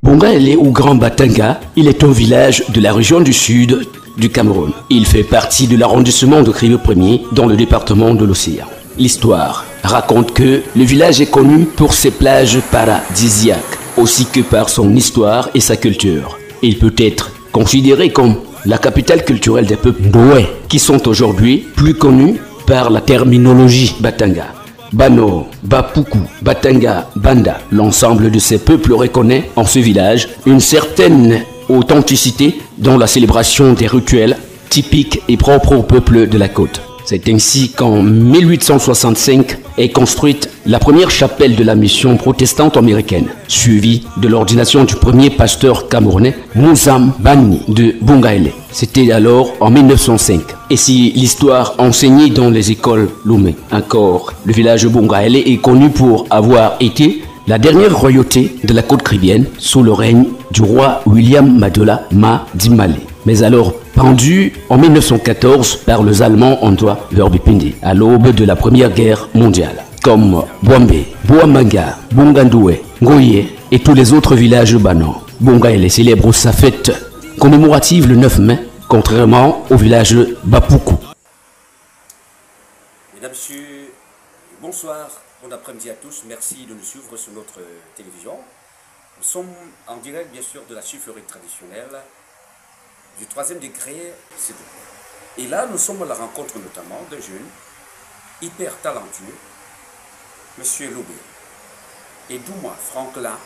Bongaele ou Grand Batanga, il est un village de la région du sud du Cameroun. Il fait partie de l'arrondissement de Krive Ier dans le département de l'Océan. L'histoire raconte que le village est connu pour ses plages paradisiaques, aussi que par son histoire et sa culture. Il peut être considéré comme la capitale culturelle des peuples Ndoué, qui sont aujourd'hui plus connus par la terminologie Batanga. Bano, Bapuku, Batanga, Banda, l'ensemble de ces peuples reconnaît en ce village une certaine authenticité dans la célébration des rituels typiques et propres au peuple de la côte. C'est ainsi qu'en 1865 est construite la première chapelle de la mission protestante américaine, suivie de l'ordination du premier pasteur camerounais, Mouzam Bani de Bongaele. C'était alors en 1905. Et si l'histoire enseignée dans les écoles Lomé, encore, le village de Bongaele est connu pour avoir été la dernière royauté de la côte caribéenne sous le règne du roi William Madola Madimale. Mais alors pendu en 1914 par les Allemands Antoine Verbipindi à l'aube de la Première Guerre mondiale. Comme Bwambe, Bouamanga, Bongandoué, Ngoye et tous les autres villages banans. Bongaele célèbre sa fête commémorative le 9 mai, contrairement au village Bapuku. Mesdames, Messieurs, bonsoir, bon après-midi à tous. Merci de nous suivre sur notre télévision. Nous sommes en direct, bien sûr, de la chiffrerie traditionnelle du 3e degré. Et là, nous sommes à la rencontre notamment d'un jeune hyper talentueux, Monsieur Lobé, et Douma Franklin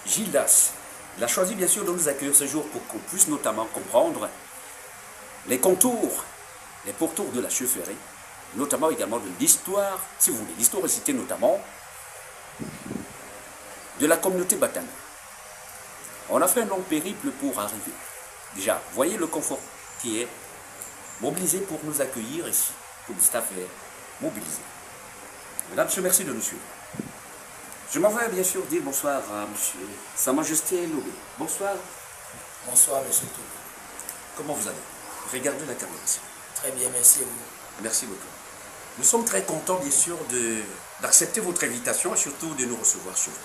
Gildas. Il a choisi bien sûr de nous accueillir ce jour pour qu'on puisse notamment comprendre les contours, les pourtours de la chefferie, notamment également de l'histoire, si vous voulez, l'historicité notamment de la communauté Batanga. On a fait un long périple pour arriver. Déjà, voyez le confort qui est mobilisé pour nous accueillir ici. Tout le staff est mobilisé. Mesdames, Messieurs, merci de nous suivre. Je m'en vais bien sûr dire bonsoir à Monsieur Sa Majesté Lobé. Bonsoir. Bonsoir, Monsieur Tout. Comment vous allez? Regardez la caméra. Très bien, merci à vous. Merci beaucoup. Nous sommes très contents, bien sûr, d'accepter votre invitation et surtout de nous recevoir chez vous.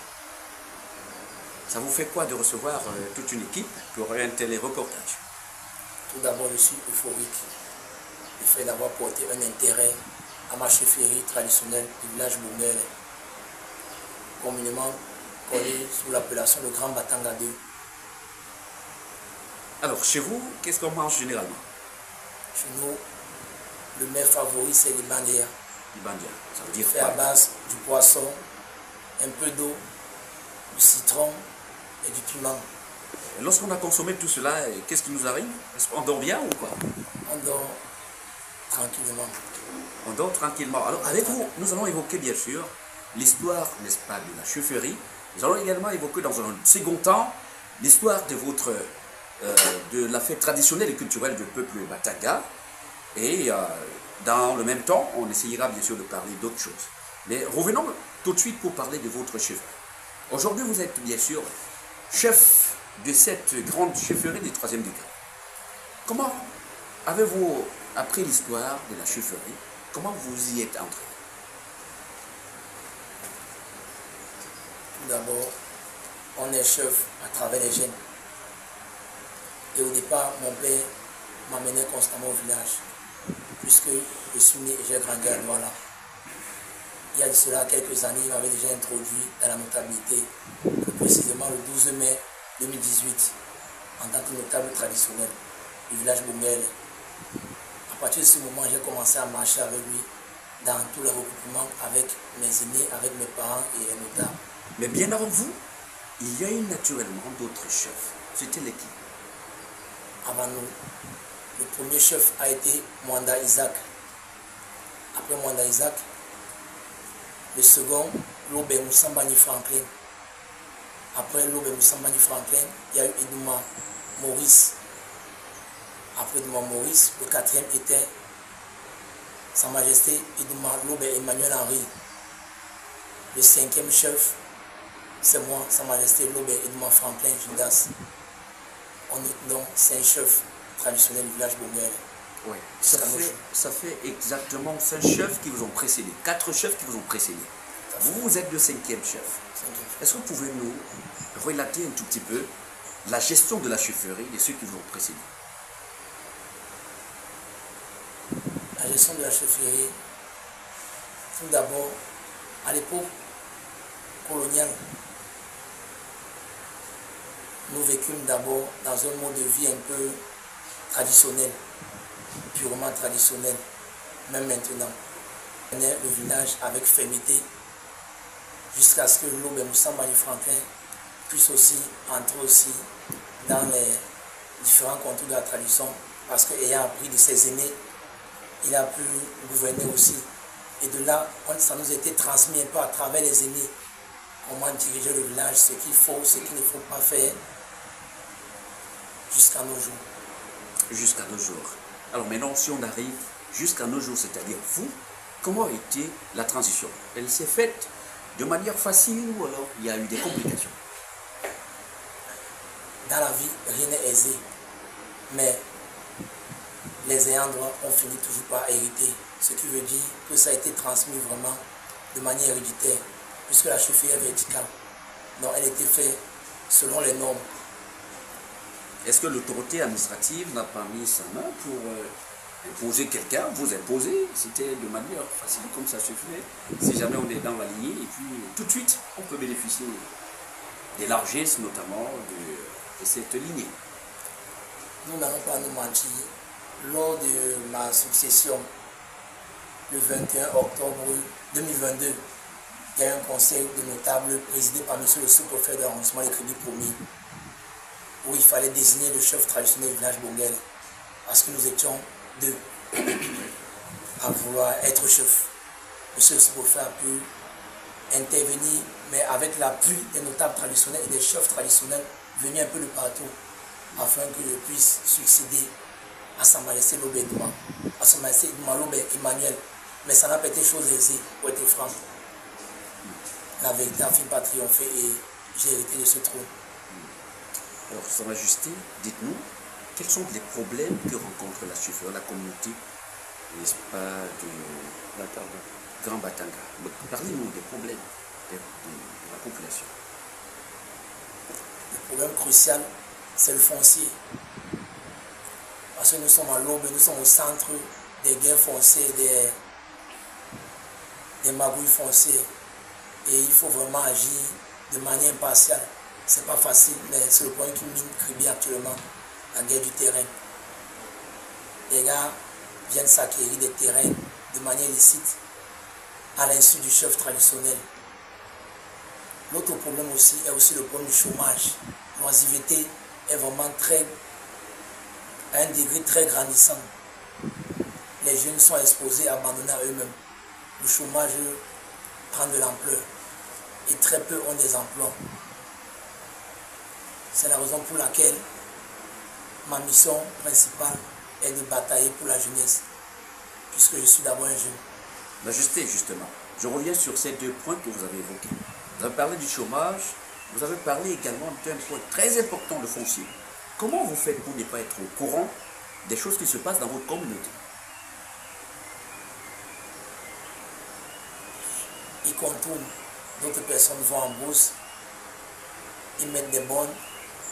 Ça vous fait quoi de recevoir toute une équipe pour un télé-reportage? Tout d'abord, je suis euphorique. Le fait d'avoir porté un intérêt à ma chefferie traditionnelle du village Bongaele, communément connu sous l'appellation de Grand Batanga 2. Alors, chez vous, qu'est-ce qu'on mange généralement? Chez nous, le mets favori, c'est le bandia. Le bandia, ça veut dire fait quoi? à base du poisson, un peu d'eau, du citron et du piment. Lorsqu'on a consommé tout cela, qu'est-ce qui nous arrive? Est-ce qu'on dort bien ou quoi? On dort tranquillement. On dort tranquillement. Alors, avec vous, nous allons évoquer bien sûr l'histoire, n'est-ce pas, de la chefferie. Nous allons également évoquer dans un second temps l'histoire de votre de la fête traditionnelle et culturelle du peuple Batanga. Et dans le même temps, on essayera bien sûr de parler d'autres choses. Mais revenons tout de suite pour parler de votre chefferie. Aujourd'hui, vous êtes bien sûr chef de cette grande chefferie du 3e degré. Comment avez-vous appris l'histoire de la chefferie? Comment vous y êtes entré? Tout d'abord, on est chef à travers les gènes. Et au départ, mon père m'amenait constamment au village, puisque je suis né et j'ai grandi à Douala. Il y a de cela quelques années, il m'avait déjà introduit à la notabilité, plus précisément le 12 mai 2018, en tant que notable traditionnel du village Bongaele. À partir de ce moment, j'ai commencé à marcher avec lui dans tous les regroupements avec mes aînés, avec mes parents et les notables. Mais bien avant vous, il y a eu naturellement d'autres chefs. C'était l'équipe. Avant nous, le premier chef a été Mwanda Isaac. Après Mwanda Isaac, le second, Lobé Moussambani Franklin. Après Lobé Moussambani Franklin, il y a eu Idouma Maurice. Après Idouma Maurice, le quatrième était Sa Majesté Idouma Lobé Emmanuel Henry. Le cinquième chef, c'est moi, Sa Majesté Lobé Idouma Franklin Gildas. On est donc 5 chefs traditionnels du village Bongaele. Oui, ça fait exactement 5 chefs qui vous ont précédé, 4 chefs qui vous ont précédé. Vous êtes le 5e chef. Est-ce que vous pouvez nous relater un tout petit peu la gestion de la chefferie et ceux qui vous ont précédé? La gestion de la chefferie, tout d'abord, à l'époque coloniale, nous vécûmes d'abord dans un mode de vie un peu traditionnel, purement traditionnel, même maintenant. On est le village avec fermeté, jusqu'à ce que l'Aube Moussa Mani Franklin puisse aussi entrer aussi dans les différents contours de la tradition, parce qu'ayant appris de ses aînés, il a pu gouverner aussi. Et de là, ça nous a été transmis un peu à travers les aînés, comment diriger le village, ce qu'il faut, ce qu'il ne faut pas faire, jusqu'à nos jours. Jusqu'à nos jours. Alors maintenant, si on arrive jusqu'à nos jours, c'est-à-dire vous, comment a été la transition? Elle s'est faite de manière facile ou alors il y a eu des complications? Dans la vie, rien n'est aisé, mais les ayants droit ont fini toujours par hériter, ce qui veut dire que ça a été transmis vraiment de manière héréditaire, puisque la chefferie est verticale. Donc elle était faite selon les normes. Est-ce que l'autorité administrative n'a pas mis sa main pour imposer quelqu'un, vous imposer? C'était de manière facile comme ça se fait. Si jamais on est dans la lignée, et puis tout de suite, on peut bénéficier des largesses, notamment de cette lignée. Nous n'allons pas nous mentir. Lors de ma succession, le 21 octobre 2022, il y a eu un conseil de notables présidé par M. le sous-préfet de l'arrondissement des Crédits Promis, où il fallait désigner le chef traditionnel du village Bongel, parce que nous étions deux à vouloir être chef. M. le sous-préfet a pu intervenir, mais avec l'appui des notables traditionnels et des chefs traditionnels venus un peu de partout, afin que je puisse succéder à Sa Majesté l'Aube Edouard, à Sa Majesté l'Aube Emmanuel. Mais ça n'a pas été chose aisée, pour être franc. La vérité a fini par triompher et j'ai hérité de ce trône. Alors, Sa Majesté, dites-nous, quels sont les problèmes que rencontre la chefferie, la communauté, n'est-ce pas, de Grand Batanga? Parlez-nous des problèmes de la population. Le problème crucial, c'est le foncier. Parce que nous sommes à l'Aube, nous sommes au centre des guerres foncières, des magouilles foncières. Et il faut vraiment agir de manière impartiale. Ce n'est pas facile, mais c'est le point qui mine Kribi actuellement, la guerre du terrain. Les gars viennent s'acquérir des terrains de manière illicite à l'insu du chef traditionnel. L'autre problème aussi est aussi le problème du chômage. L'oisiveté est vraiment à un degré très grandissant. Les jeunes sont exposés, abandonnés à eux-mêmes. Le chômage prend de l'ampleur et très peu ont des emplois. C'est la raison pour laquelle ma mission principale est de batailler pour la jeunesse, puisque je suis d'abord un jeune. Majesté, justement, je reviens sur ces deux points que vous avez évoqués. Vous avez parlé du chômage, vous avez parlé également d'un point très important, le foncier. Comment vous faites pour ne pas être au courant des choses qui se passent dans votre communauté? Ils contournent, d'autres personnes vont en bourse, ils mettent des bonnes,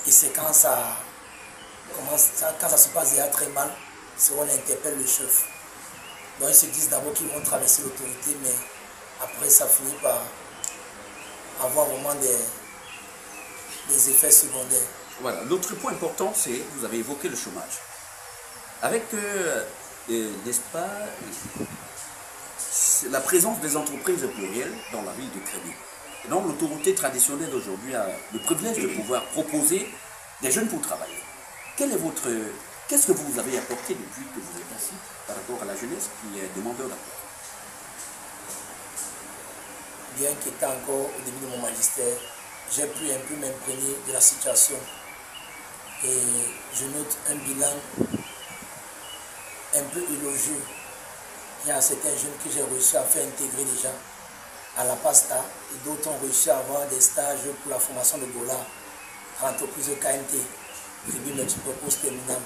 et c'est quand ça se passe déjà très mal, c'est où on interpelle le chef. Donc ils se disent d'abord qu'ils vont traverser l'autorité, mais après ça finit par avoir vraiment des effets secondaires. Voilà, l'autre point important, c'est, vous avez évoqué le chômage. Avec, n'est-ce pas, la présence des entreprises plurielles dans la ville de Crédit. Et donc l'autorité traditionnelle d'aujourd'hui a le privilège de pouvoir proposer des jeunes pour travailler. Qu'est-ce que vous avez apporté depuis que vous êtes assis par rapport à la jeunesse qui est demandeur d'emploi? Bien qu'étant encore au début de mon magistère, j'ai pu un peu m'imprégner de la situation. Et je note un bilan un peu élogieux. Il y a certains jeunes que j'ai réussi à faire intégrer déjà à la PASTA et d'autres ont réussi à avoir des stages pour la formation de Gola à l'entreprise KMT, Crédit Multipurpose Terminal.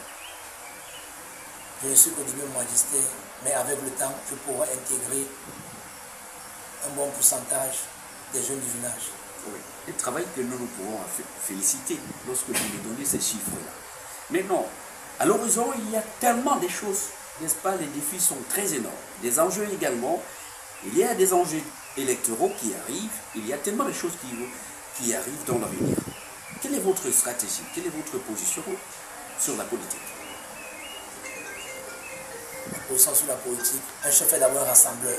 Je ne suis qu'au début de mon magistère, mais avec le temps, je pourrai intégrer un bon pourcentage des jeunes du village. Oui. Un travail que nous pouvons féliciter lorsque vous nous donnez ces chiffres-là. Mais non, à l'horizon, il y a tellement de choses, n'est-ce pas? Les défis sont très énormes. Des enjeux également. Il y a des enjeux électoraux qui arrivent. Il y a tellement de choses qui arrivent dans l'avenir. Quelle est votre stratégie? Quelle est votre position sur la politique? La position sur la politique, un chef est d'abord un rassembleur.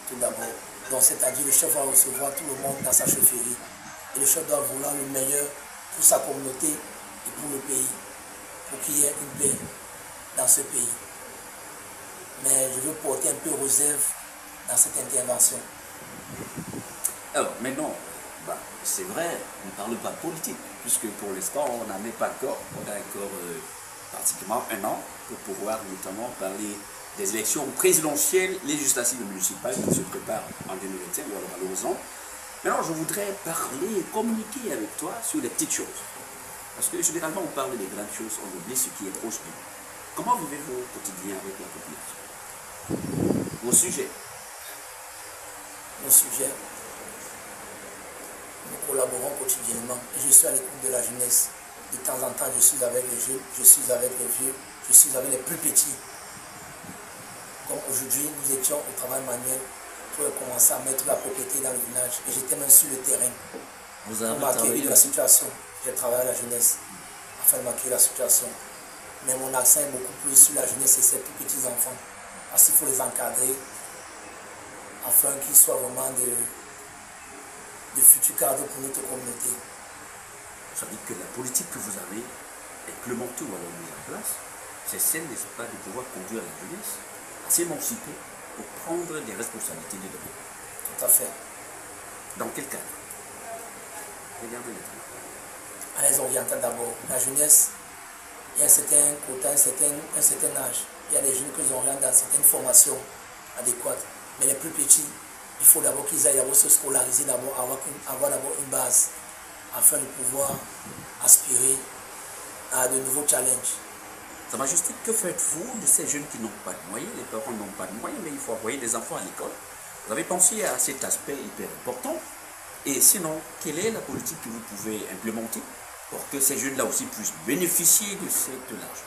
Tout d'abord. Donc c'est-à-dire le chef va recevoir tout le monde dans sa chefferie. Et le chef doit vouloir le meilleur pour sa communauté et pour le pays. Pour qu'il y ait une paix dans ce pays. Mais je veux porter un peu réserve dans cette intervention. Alors maintenant, c'est vrai, on ne parle pas politique, puisque pour l'instant on n'en est pas encore. On a encore pratiquement un an pour pouvoir notamment parler des élections présidentielles, législatives et municipales qui se préparent en 2021 ou alors à l'horizon. Maintenant, je voudrais parler, communiquer avec toi sur les petites choses. Parce que généralement, on parle des grandes choses, on oublie ce qui est proche de nous. Comment vivez-vous au quotidien avec la population? Vos sujets? Nos sujets, nous collaborons quotidiennement. Et je suis à l'écoute de la jeunesse. De temps en temps, je suis avec les jeunes, je suis avec les vieux, je suis avec les plus petits. Comme aujourd'hui, nous étions au travail manuel pour commencer à mettre la propriété dans le village. Et j'étais même sur le terrain. Vous avez pour m'accueillir travaillé de la situation. J'ai travaillé à la jeunesse afin de m'accueillir la situation. Mais mon accent est beaucoup plus sur la jeunesse et ses plus petits enfants. Parce qu'il faut les encadrer afin qu'ils soient vraiment de futurs cadres pour notre communauté. Ça veut dire que la politique que vous avez implémentée ou alors mise en place, c'est celle, n'est-ce pas, de pouvoir conduire la jeunesse à s'émanciper pour prendre des responsabilités de demain. Tout à fait. Dans quel cadre? Regardez les trucs. À les orienter d'abord. La jeunesse, il y a un certain quota, un certain âge. Il y a des jeunes qui ont rien dans certaines formations adéquates. Mais les plus petits, il faut d'abord qu'ils aillent se scolariser, d'abord, avoir d'abord une base afin de pouvoir aspirer à de nouveaux challenges. Sa Majesté, que faites-vous de ces jeunes qui n'ont pas de moyens? Les parents n'ont pas de moyens, mais il faut envoyer des enfants à l'école. Vous avez pensé à cet aspect hyper important? Et sinon, quelle est la politique que vous pouvez implémenter pour que ces jeunes-là aussi puissent bénéficier de cet argent?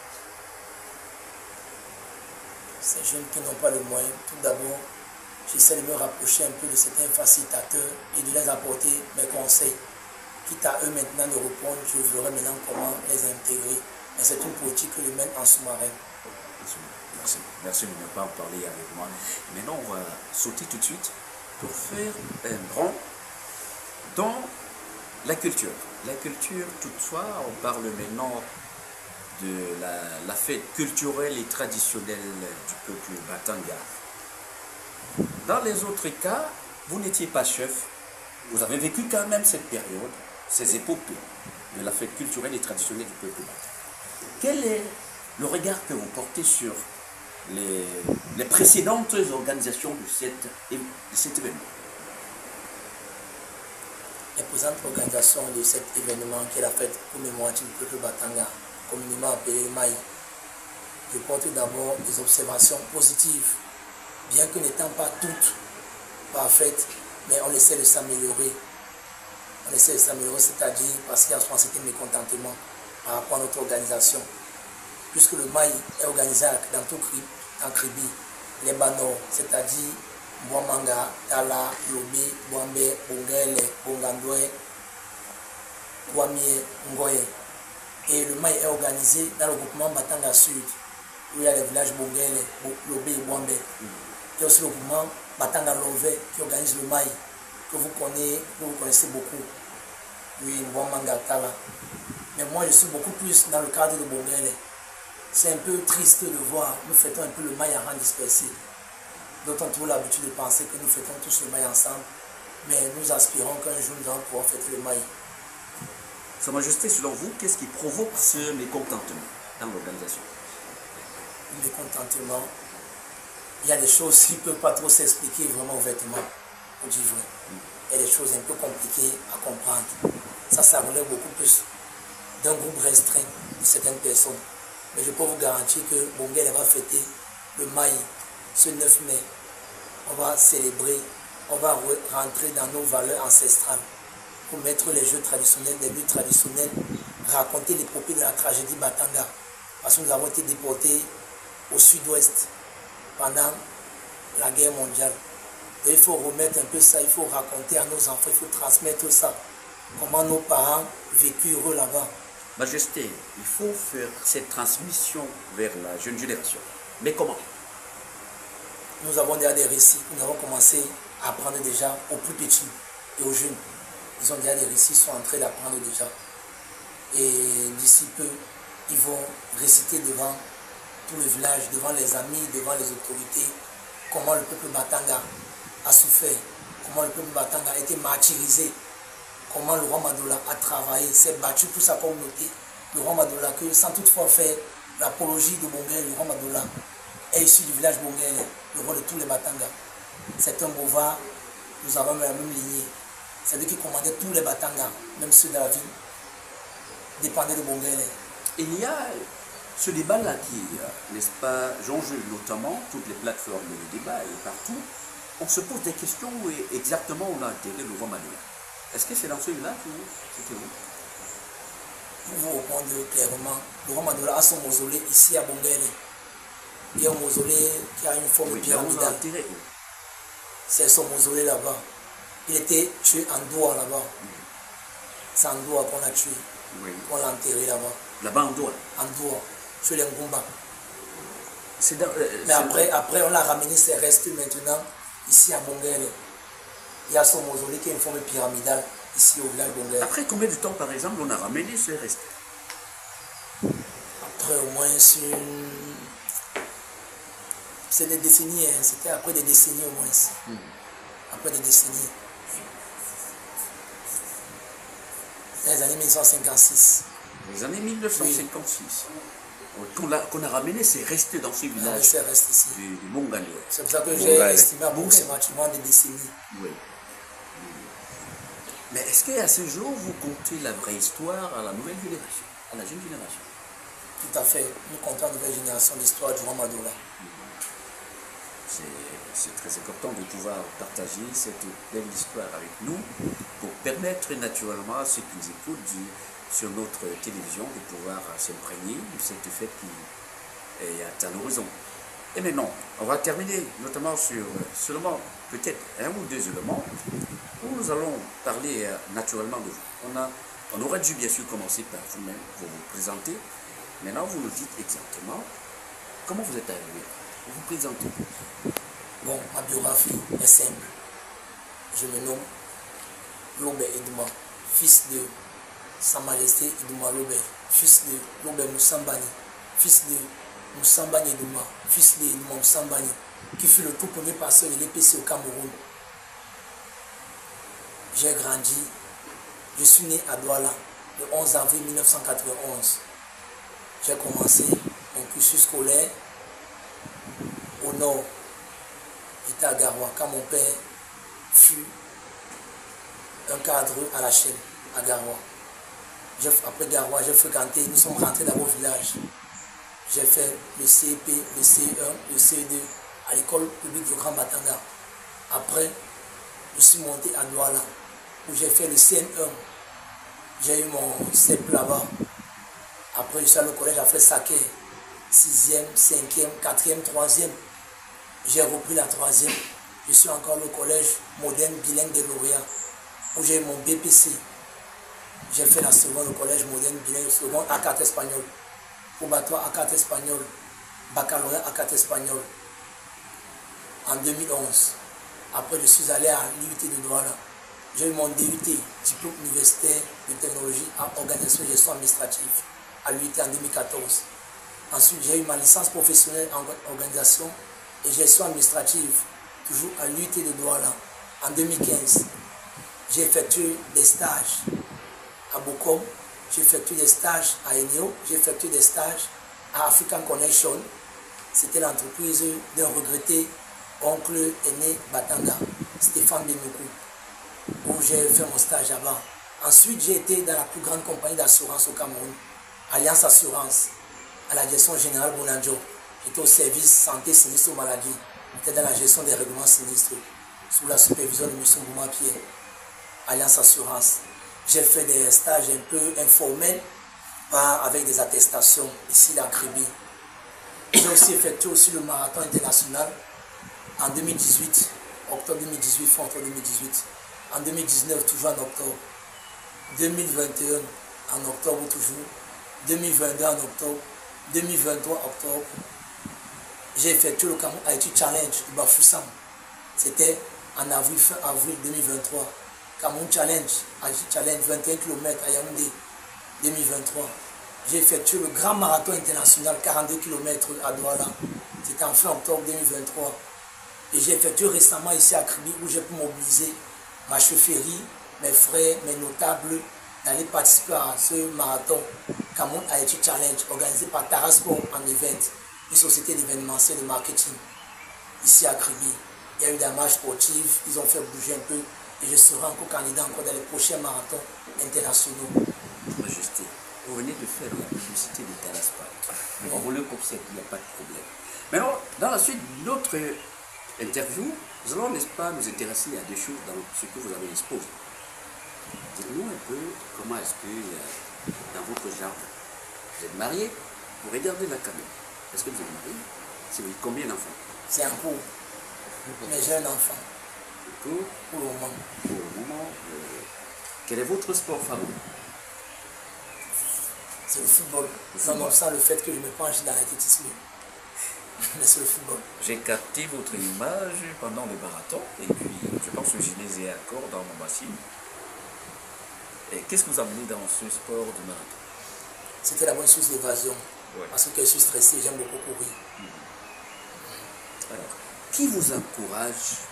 Ces jeunes qui n'ont pas le moyen, tout d'abord, j'essaie de me rapprocher un peu de certains facilitateurs et de les apporter mes conseils. Quitte à eux maintenant de répondre, je verrai maintenant comment les intégrer. Mais c'est une politique que je mène en sous-marin. Merci de ne pas en parler avec moi. Maintenant, on va sauter tout de suite pour faire un bond dans la culture. La culture, toutefois, on parle maintenant de la fête culturelle et traditionnelle du peuple Batanga. Dans les autres cas, vous n'étiez pas chef, vous avez vécu quand même cette période, ces épopées de la fête culturelle et traditionnelle du peuple Batanga. Quel est le regard que vous portez sur les précédentes organisations de cet événement? Les présentes organisations de cet événement qui est la fête commémorative du peuple Batanga, communément appelé le Maï, je porte d'abord des observations positives, bien que n'étant pas toutes parfaites, mais on essaie de s'améliorer. On essaie de s'améliorer, c'est-à-dire parce qu'il y a souvent certains mécontentements par rapport à notre organisation. Puisque le Maï est organisé dans tout Kribi, les Bano, c'est-à-dire Boamanga, Tala, Lobi, Boambe, Bongele, Bongandwe, Boamie, Ngoye. Et le Maï est organisé dans le groupement Batanga Sud, où il y a les villages Bongele, Lobi et Boambe. Il y a aussi le groupement Batanga Lové qui organise le Maï, que vous connaissez beaucoup. Oui, Boamanga, Tala. Mais moi, je suis beaucoup plus dans le cadre de Bongele. C'est un peu triste de voir, nous fêtons un peu le Maï en rang dispersé. D'autres ont toujours l'habitude de penser que nous fêtons tous le Maï ensemble, mais nous aspirons qu'un jour nous allons pouvoir fêter le Maï. Sa Majesté, selon vous, qu'est-ce qui provoque ce mécontentement dans l'organisation? Le mécontentement, il y a des choses qui ne peuvent pas trop s'expliquer vraiment ouvertement, on dit vrai. Il y a des choses un peu compliquées à comprendre. Ça relève beaucoup plus d'un groupe restreint de certaines personnes. Mais je peux vous garantir que Bongele va fêter le Maï ce 9 mai on va célébrer, on va rentrer dans nos valeurs ancestrales pour mettre les jeux traditionnels, les luttes traditionnelles, raconter l'épopée de la tragédie Batanga. Parce que nous avons été déportés au sud-ouest pendant la guerre mondiale. Et il faut remettre un peu ça, il faut raconter à nos enfants, il faut transmettre ça. Comment nos parents vécurent heureux là-bas. Majesté, il faut faire cette transmission vers la jeune génération. Mais comment? Nous avons déjà des récits, nous avons commencé à apprendre déjà aux plus petits et aux jeunes. Ils ont déjà des récits, ils sont en train d'apprendre déjà. Et d'ici peu, ils vont réciter devant tout le village, devant les amis, devant les autorités, comment le peuple Batanga a souffert, comment le peuple Batanga a été martyrisé, comment le roi Madola a travaillé, s'est battu pour sa communauté. Le roi Madola, que sans toutefois faire l'apologie de Bongele, le roi Madola est issu du village Bongele, le roi de tous les Batanga. C'est un Bovard, nous avons la même lignée. C'est lui qui commandait tous les Batanga, même ceux de la ville, dépendaient de Bongele. Il y a ce débat-là qui, n'est-ce pas, j'enjeu notamment toutes les plateformes de débat et partout. On se pose des questions où exactement on a enterré le roi Madola. Est-ce que c'est dans celui-là que c'était vous? Pour vous répondre clairement, le roi Madola a son mausolée ici à Bongele. Il y a un mausolée qui a une forme pyramidale. C'est son mausolée là-bas. Il était tué en Doua là-bas. C'est en Doua qu'on l'a tué. Oui. On l'a enterré là-bas. Là-bas en Doua? En Doua, sur les Ngumba. Dans, mais après, on l'a ramené ses restes maintenant ici à Bongele. Il y a son mausolée qui est une forme pyramidale ici au village Bongele. Après combien de temps, par exemple, on a ramené ces restes? Après au moins c'est des décennies, hein. C'était après des décennies au moins. Après des décennies. Dans les années 1956. Les années 1956. Oui. Qu'on a ramené, c'est resté dans ce village. C'est resté ici. Du Mongale. C'est pour ça que j'ai estimé approximativement des décennies. Oui. Mais est-ce qu'à ce jour, vous comptez la vraie histoire à la nouvelle génération, à la jeune génération? Tout à fait. Nous comptons à la nouvelle génération l'histoire du roi Madola. C'est très important de pouvoir partager cette belle histoire avec nous pour permettre naturellement à ceux qui nous écoutent sur notre télévision de pouvoir s'imprégner de cette fête qui est à l'horizon. Et maintenant, on va terminer notamment sur seulement peut-être un ou deux éléments où nous allons parler naturellement de vous. On aurait dû bien sûr commencer par vous-même, vous vous présenter. Maintenant, vous nous dites exactement comment vous êtes arrivé. Vous vous présentez. Bon, ma biographie est simple. Je me nomme Lobé Edouard, fils de Sa Majesté Edouard Lobé, fils de Lobé Moussambani, fils de Moussambani Edouard, fils de Edouard Moussambani, qui fut le tout premier passeur de l'EPC au Cameroun. J'ai grandi, je suis né à Douala le 11 avril 1991. J'ai commencé mon cursus scolaire au nord. J'étais à Garoua quand mon père fut un cadre à la chaîne à Garoua. Après Garoua, j'ai fréquenté, nous sommes rentrés dans mon village. J'ai fait le CEP, le CE1, le CE2 à l'école publique du Grand Batanga. Après, je suis monté à Douala où j'ai fait le CN1. J'ai eu mon CEP là-bas. Après, je suis allé au collège après Saké, 6e, 5e, 4e, 3e. J'ai repris la 3e. Je suis encore au collège moderne bilingue de Lauréat où j'ai eu mon BPC. J'ai fait la seconde au collège moderne bilingue, seconde à 4 espagnol. Probatoire à 4 espagnol. Baccalauréat à 4 espagnol. En 2011. Après, je suis allé à l'UT de Douala. J'ai eu mon DUT, diplôme universitaire de technologie en organisation et gestion administrative, à l'UT en 2014. Ensuite, j'ai eu ma licence professionnelle en organisation et gestion administrative, toujours à l'UT de Douala, en 2015. J'ai effectué des stages à Bokom, j'ai effectué des stages à Enio, j'ai effectué des stages à African Connection. C'était l'entreprise d'un regretté oncle aîné Batanga, Stéphane Benoukou, où j'ai fait mon stage là-bas. Ensuite, j'ai été dans la plus grande compagnie d'assurance au Cameroun, Alliance Assurance, à la direction générale Bounadjo. J'étais au service santé, sinistre maladie. J'étais dans la gestion des règlements sinistres, sous la supervision de M. Bouma-Pierre, Alliance Assurance. J'ai fait des stages un peu informels, pas avec des attestations, ici à Kribi. J'ai aussi effectué aussi le marathon international en 2018, octobre 2018, fin octobre 2018. En 2019, toujours en octobre. 2021, en octobre toujours. 2022 en octobre. 2023 octobre. J'ai effectué le Cameroun Haïti Challenge de Bafoussam. C'était en avril, fin avril 2023. Cameroun Challenge, Haïti Challenge, 21 km à Yaoundé, 2023. J'ai effectué le grand marathon international, 42 km à Douala. C'était en fin octobre 2023. Et j'ai effectué récemment ici à Kribi où j'ai pu mobiliser ma chefferie, mes frères, mes notables, d'aller participer à ce marathon Cameroun Haïti Challenge organisé par Tarasport en event, une société d'événementiel de marketing ici à Kribi. Il y a eu des matchs sportifs, ils ont fait bouger un peu et je serai encore candidat encore dans les prochains marathons internationaux. Majesté, vous venez de faire la publicité de Tarasport. On vous le conseille, il n'y a pas de problème. Maintenant, dans la suite de notre interview, nous allons, n'est-ce pas, nous intéresser à des choses dans ce que vous avez exposé. Dites-nous un peu comment est-ce que dans votre genre, vous êtes marié, vous regardez la caméra. Est-ce que vous êtes marié? Si oui, combien d'enfants? C'est un cours. Mais j'ai un enfant. Pour le moment. Pour le moment, quel est votre sport favori? C'est le football. Nonobstant le fait que je me penche dans l'athlétisme. Mais c'est le football. J'ai capté votre image pendant le marathon et puis je pense que je les ai encore dans mon machine. Et qu'est-ce que vous amenez dans ce sport de marathon? C'était la bonne source d'évasion. Ouais. Parce que je suis stressé, j'aime beaucoup courir. Alors, qui vous encourage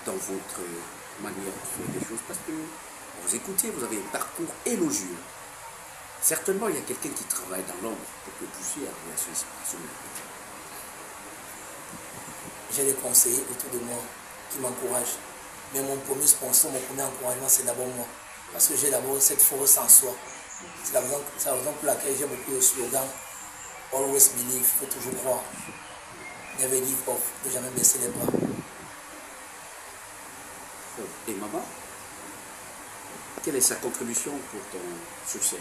dans votre manière de faire des choses? Parce que vous écoutez, vous avez un parcours élogieux. Certainement, il y a quelqu'un qui travaille dans l'ombre pour que vous puissiez arriver à ce niveau. J'ai des conseillers autour de moi qui m'encouragent. Mais mon premier sponsor, mon premier encouragement, c'est d'abord moi. Parce que j'ai d'abord cette force en soi. C'est la raison pour laquelle j'ai beaucoup de slogans. Always believe, il faut toujours croire. Never give up, ne jamais baisser les bras. Et maman, quelle est sa contribution pour ton succès?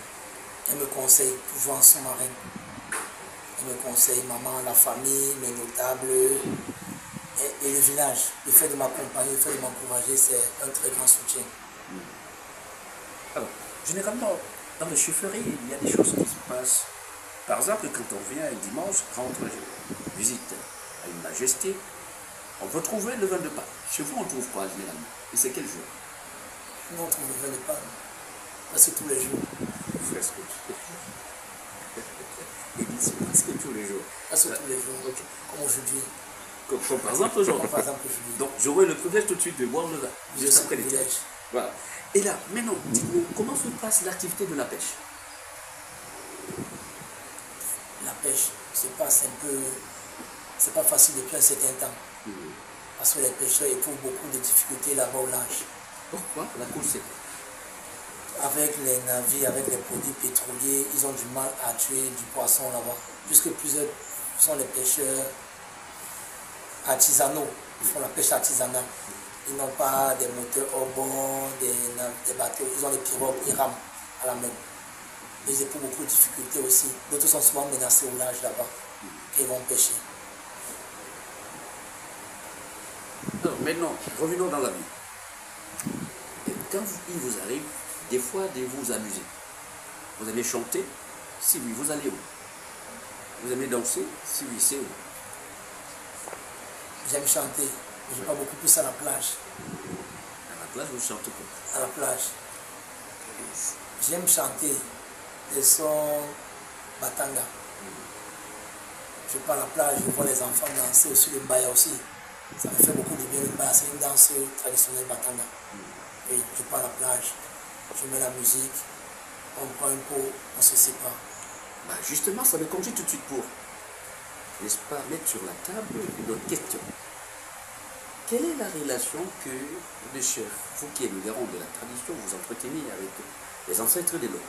Elle me conseille, toujours en sous-marin. Elle me conseille, maman, la famille, mes notables et le village. Le fait de m'accompagner, le fait de m'encourager, c'est un très grand soutien. Alors, généralement, dans les chaufferies, il y a des choses qui se passent. Par exemple, quand on vient un dimanche rendre visite à une majesté, on peut trouver le vin de Pâques. Chez vous, on trouve quoi généralement? Et c'est quel jour? Nous, on trouve le vin de Pâques. Presque tous les jours. Presque tous les jours. Presque tous les jours. Okay. Comme aujourd'hui. Comme par exemple aujourd'hui. Par exemple aujourd'hui. Donc, j'aurai le privilège tout de suite de boire le vin. Juste après les privilège. Voilà. Et là, maintenant, dites-nous, comment se passe l'activité de la pêche? La pêche se passe un peu... C'est pas facile depuis un certain temps. Parce que les pêcheurs éprouvent beaucoup de difficultés là-bas au large. Pourquoi? La course est... Avec les navires, avec les produits pétroliers, ils ont du mal à tuer du poisson là-bas. Puisque plusieurs sont les pêcheurs artisanaux. Ils font la pêche artisanale. Ils n'ont pas des moteurs au bord, des bateaux. Ils ont des pirogues, ils rament à la main. Ils éprouvent beaucoup de difficultés aussi. D'autres sont souvent menacés au large là-bas. Et ils vont pêcher. Alors maintenant, revenons dans la vie. Et quand il vous arrive, des fois, de vous amuser. Vous aimez chanter? Si oui, vous allez où? Vous aimez danser? Si oui, c'est où? J'aime chanter, mais je vais pas beaucoup plus à la plage. À la plage, vous chantez quoi? À la plage. J'aime chanter des sons batanga. Je vais pas à la plage, je vois les enfants danser aussi le mbaya aussi. Ça me fait beaucoup de bien le mbaya, c'est une danse traditionnelle batanga. Et je vais pas à la plage, je mets la musique, on prend un pot, on se sépare. Bah justement, ça me conduit tout de suite pour, n'est-ce pas, mettre sur la table une autre question. Quelle est la relation que les chefs, vous qui êtes le garant de la tradition, vous entretenez avec les ancêtres des Lons?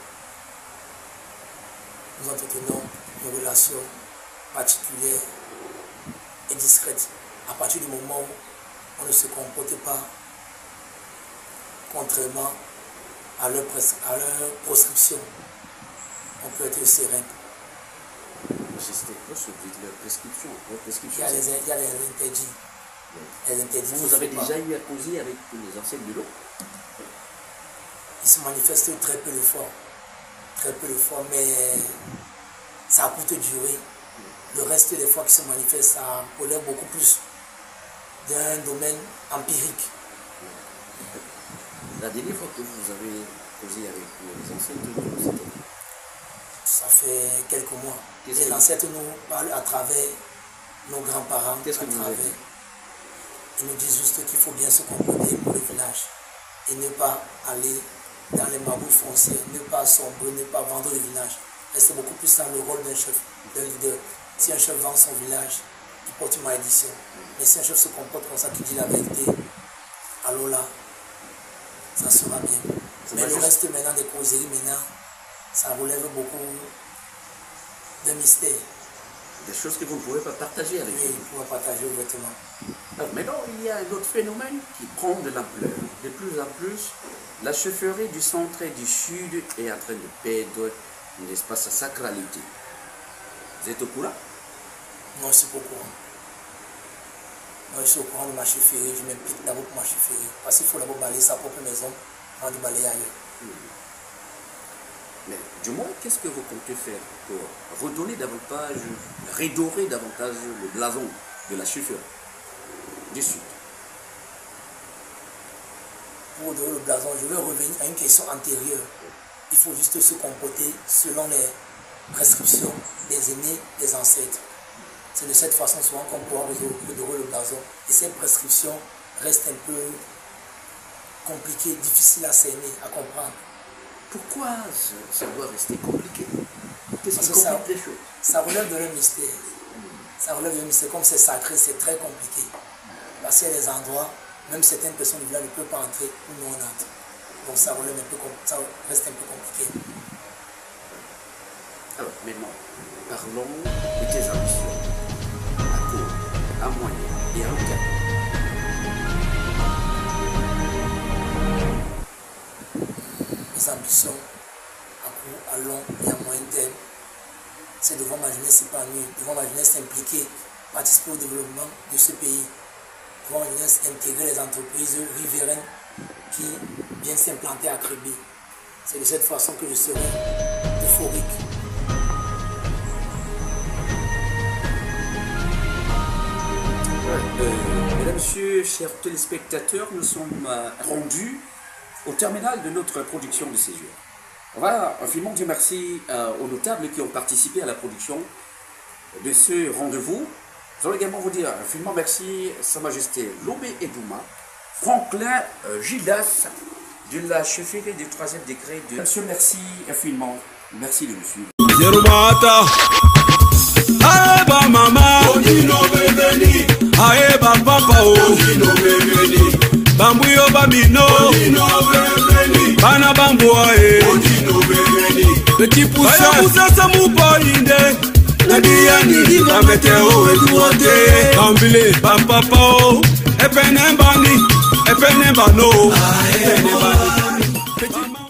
Nous entretenons une relation particulière et discrète. à partir du moment où on ne se comporte pas contrairement à leur proscription, on peut être serein. C'était quoi ce but de prescription? Il y a les interdits. Les interdits. Vous avez déjà eu à causer avec les enseignes de l'eau? Ils se manifestent très peu de fois. Très peu de fois, mais ça a coûte durée. Le reste des fois qui se manifestent, ça relève beaucoup plus d'un domaine empirique. La dernière fois que vous avez causé avec les ancêtres de l'eau, c'était? Ça fait quelques mois. Les ancêtres nous parlent à travers nos grands-parents. Qu'est-ce que vous avez dit? Ils nous disent juste qu'il faut bien se comporter pour le village et ne pas aller dans les maboules foncières, ne pas sombrer, ne pas vendre le village. Et c'est beaucoup plus ça le rôle d'un chef, d'un leader. Si un chef vend son village, il porte une malédiction. Mais si un chef se comporte comme ça, qui dit la vérité, alors là, ça sera bien. Mais le reste maintenant des causeries, maintenant, ça relève beaucoup de mystères. Des choses que vous ne pouvez pas partager avec Oui, on va partager ouvertement. Alors, maintenant, il y a un autre phénomène qui prend de l'ampleur. De plus en plus, la chefferie du centre et du sud est en train de perdre, n'est-ce pas, sa sacralité. Vous êtes au courant? Non, je suis pas au courant. Moi, je suis au courant de ma chefferie. Je m'implique d'abord pour ma chefferie. Parce qu'il faut d'abord balayer sa propre maison avant de balayer ailleurs. Mais du moins, qu'est-ce que vous comptez faire pour redonner davantage, redorer davantage le blason de la chefferie du Sud? Pour redorer le blason, je vais revenir à une question antérieure. Il faut juste se comporter selon les prescriptions des aînés, des ancêtres. C'est de cette façon souvent qu'on pourra redorer le blason. Et cette prescription reste un peu compliquée, difficile à cerner, à comprendre. Pourquoi ça doit rester compliqué? Qu'est-ce qui complique les choses? Ça relève de leur mystère. Ça relève de leur mystère. Comme c'est sacré, c'est très compliqué. Parce qu'il y a des endroits, même certaines personnes du village ne peuvent pas entrer où nous on entre. Donc ça relève un peu, ça reste un peu compliqué. Alors maintenant, parlons de tes ambitions à court, à moyen et à long terme. Mes ambitions à court, à long et à moyen terme, c'est de voir ma jeunesse s'épanouir, de voir ma jeunesse s'impliquer, participer au développement de ce pays, de voir ma jeunesse intégrer les entreprises riveraines qui viennent s'implanter à Krébé. C'est de cette façon que je serai euphorique. Mesdames, Messieurs, chers téléspectateurs, nous sommes rendus au terminal de notre production de séjour. On va infiniment dire merci aux notables qui ont participé à la production de ce rendez-vous. Nous allons également vous dire infiniment merci à Sa Majesté Lobé Edouma, Franklin Gildas de la chefferie du 3e degré de... Monsieur, merci infiniment. Merci de nous suivre. Aeba mama, aeba papa o, bambuyo bamino, bana bamboa e, petit poussa, poussa moupa inde, nadia ni bamete o eduote, bambile papa o, epene bani, epene bano, epene bani.